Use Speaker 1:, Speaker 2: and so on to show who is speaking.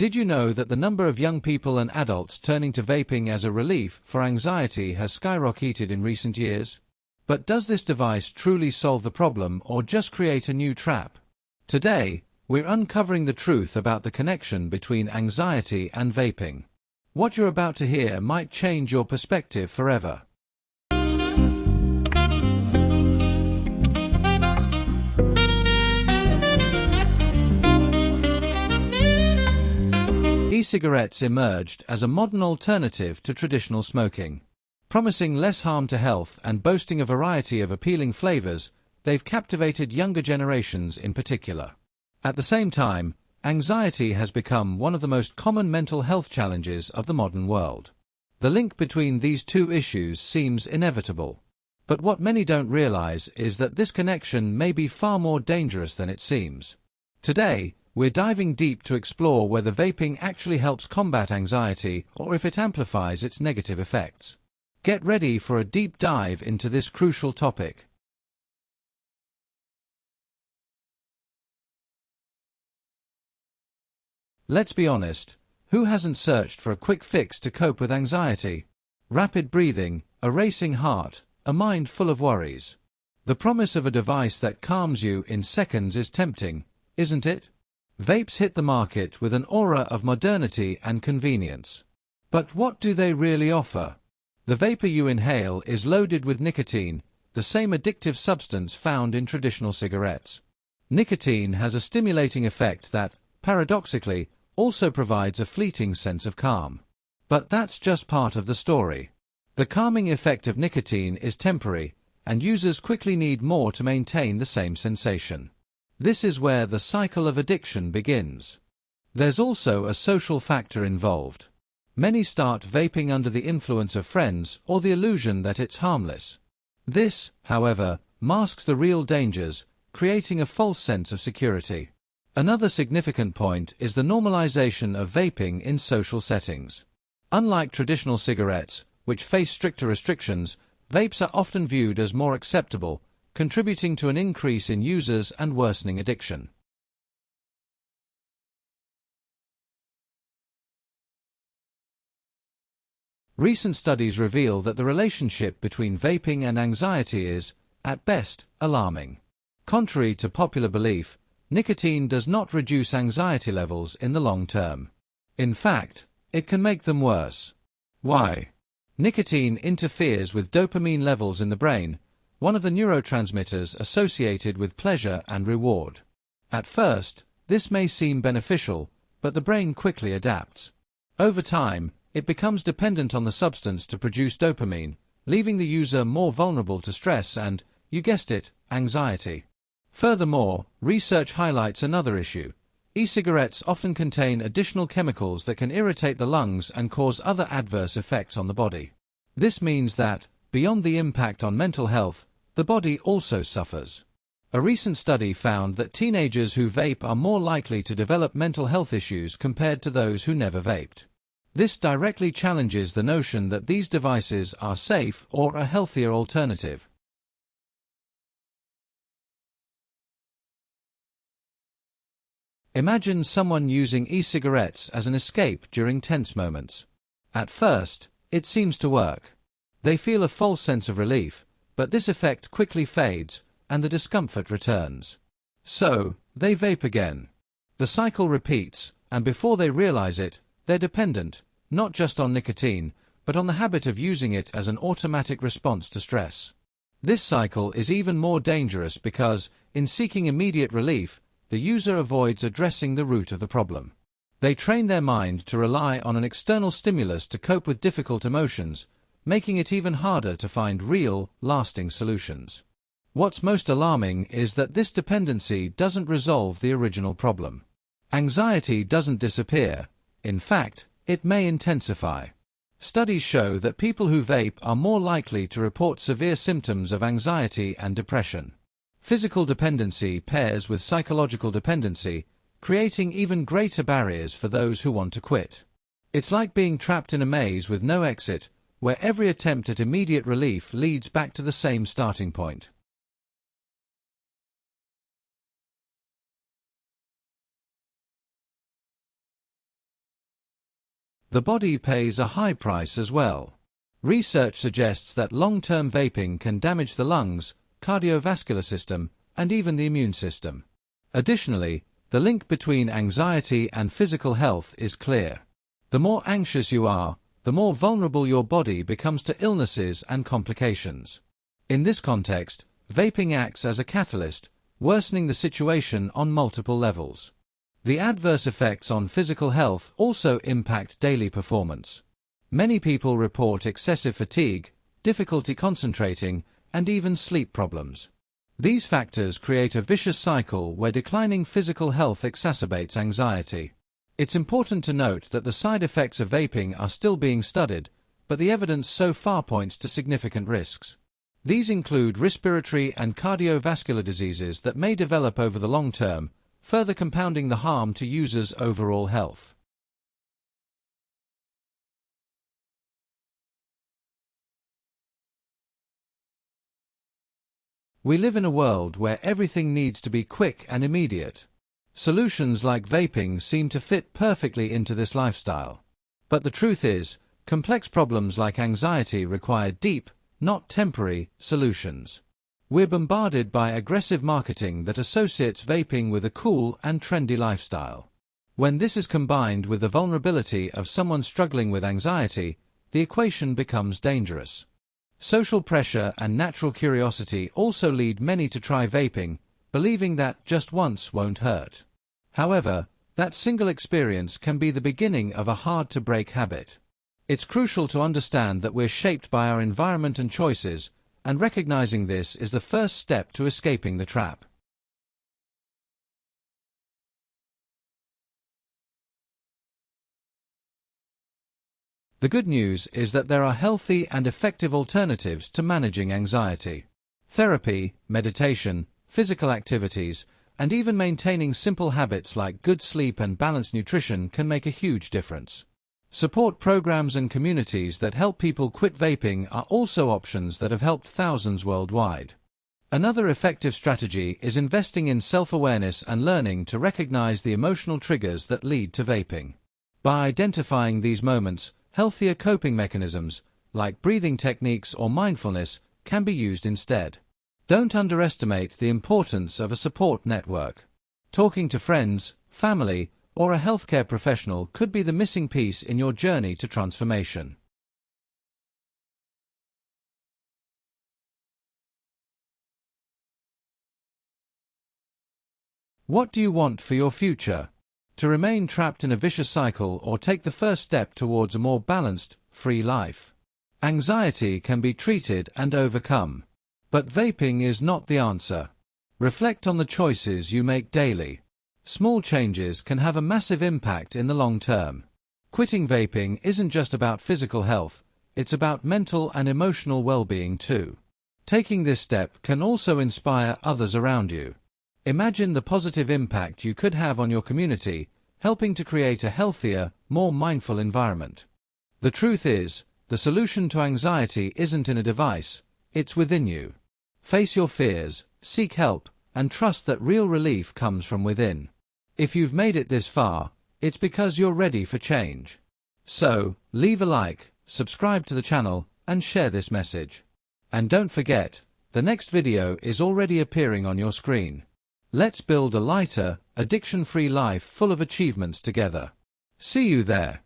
Speaker 1: Did you know that the number of young people and adults turning to vaping as a relief for anxiety has skyrocketed in recent years? But does this device truly solve the problem or just create a new trap? Today, we're uncovering the truth about the connection between anxiety and vaping. What you're about to hear might change your perspective forever. E-cigarettes emerged as a modern alternative to traditional smoking. Promising less harm to health and boasting a variety of appealing flavors, they've captivated younger generations in particular. At the same time, anxiety has become one of the most common mental health challenges of the modern world. The link between these two issues seems inevitable. But what many don't realize is that this connection may be far more dangerous than it seems. Today, we're diving deep to explore whether vaping actually helps combat anxiety or if it amplifies its negative effects. Get ready for a deep dive into this crucial topic. Let's be honest, who hasn't searched for a quick fix to cope with anxiety? Rapid breathing, a racing heart, a mind full of worries. The promise of a device that calms you in seconds is tempting, isn't it? Vapes hit the market with an aura of modernity and convenience. But what do they really offer? The vapor you inhale is loaded with nicotine, the same addictive substance found in traditional cigarettes. Nicotine has a stimulating effect that, paradoxically, also provides a fleeting sense of calm. But that's just part of the story. The calming effect of nicotine is temporary, and users quickly need more to maintain the same sensation. This is where the cycle of addiction begins. There's also a social factor involved. Many start vaping under the influence of friends or the illusion that it's harmless. This, however, masks the real dangers, creating a false sense of security. Another significant point is the normalization of vaping in social settings. Unlike traditional cigarettes, which face stricter restrictions, vapes are often viewed as more acceptable, contributing to an increase in users and worsening addiction. Recent studies reveal that the relationship between vaping and anxiety is, at best, alarming. Contrary to popular belief, nicotine does not reduce anxiety levels in the long term. In fact, it can make them worse. Why? Nicotine interferes with dopamine levels in the brain, one of the neurotransmitters associated with pleasure and reward. At first, this may seem beneficial, but the brain quickly adapts. Over time, it becomes dependent on the substance to produce dopamine, leaving the user more vulnerable to stress and, you guessed it, anxiety. Furthermore, research highlights another issue. E-cigarettes often contain additional chemicals that can irritate the lungs and cause other adverse effects on the body. This means that, beyond the impact on mental health, the body also suffers. A recent study found that teenagers who vape are more likely to develop mental health issues compared to those who never vaped. This directly challenges the notion that these devices are safe or a healthier alternative. Imagine someone using e-cigarettes as an escape during tense moments. At first, it seems to work. They feel a false sense of relief, but this effect quickly fades, and the discomfort returns. So, they vape again. The cycle repeats, and before they realize it, they're dependent, not just on nicotine, but on the habit of using it as an automatic response to stress. This cycle is even more dangerous because, in seeking immediate relief, the user avoids addressing the root of the problem. They train their mind to rely on an external stimulus to cope with difficult emotions, making it even harder to find real, lasting solutions. What's most alarming is that this dependency doesn't resolve the original problem. Anxiety doesn't disappear. In fact, it may intensify. Studies show that people who vape are more likely to report severe symptoms of anxiety and depression. Physical dependency pairs with psychological dependency, creating even greater barriers for those who want to quit. It's like being trapped in a maze with no exit, where every attempt at immediate relief leads back to the same starting point. The body pays a high price as well. Research suggests that long-term vaping can damage the lungs, cardiovascular system, and even the immune system. Additionally, the link between anxiety and physical health is clear. The more anxious you are, the more vulnerable your body becomes to illnesses and complications. In this context, vaping acts as a catalyst, worsening the situation on multiple levels. The adverse effects on physical health also impact daily performance. Many people report excessive fatigue, difficulty concentrating, and even sleep problems. These factors create a vicious cycle where declining physical health exacerbates anxiety. It's important to note that the side effects of vaping are still being studied, but the evidence so far points to significant risks. These include respiratory and cardiovascular diseases that may develop over the long term, further compounding the harm to users' overall health. We live in a world where everything needs to be quick and immediate. Solutions like vaping seem to fit perfectly into this lifestyle. But the truth is, complex problems like anxiety require deep, not temporary, solutions. We're bombarded by aggressive marketing that associates vaping with a cool and trendy lifestyle. When this is combined with the vulnerability of someone struggling with anxiety, the equation becomes dangerous. Social pressure and natural curiosity also lead many to try vaping, believing that just once won't hurt. However, that single experience can be the beginning of a hard-to-break habit. It's crucial to understand that we're shaped by our environment and choices, and recognizing this is the first step to escaping the trap. The good news is that there are healthy and effective alternatives to managing anxiety. Therapy, meditation, physical activities, and even maintaining simple habits like good sleep and balanced nutrition can make a huge difference. Support programs and communities that help people quit vaping are also options that have helped thousands worldwide. Another effective strategy is investing in self-awareness and learning to recognize the emotional triggers that lead to vaping. By identifying these moments, healthier coping mechanisms, like breathing techniques or mindfulness, can be used instead. Don't underestimate the importance of a support network. Talking to friends, family, or a healthcare professional could be the missing piece in your journey to transformation. What do you want for your future? To remain trapped in a vicious cycle or take the first step towards a more balanced, free life? Anxiety can be treated and overcome. But vaping is not the answer. Reflect on the choices you make daily. Small changes can have a massive impact in the long term. Quitting vaping isn't just about physical health, it's about mental and emotional well-being too. Taking this step can also inspire others around you. Imagine the positive impact you could have on your community, helping to create a healthier, more mindful environment. The truth is, the solution to anxiety isn't in a device, it's within you. Face your fears, seek help, and trust that real relief comes from within. If you've made it this far, it's because you're ready for change. So, leave a like, subscribe to the channel, and share this message. And don't forget, the next video is already appearing on your screen. Let's build a lighter, addiction-free life full of achievements together. See you there.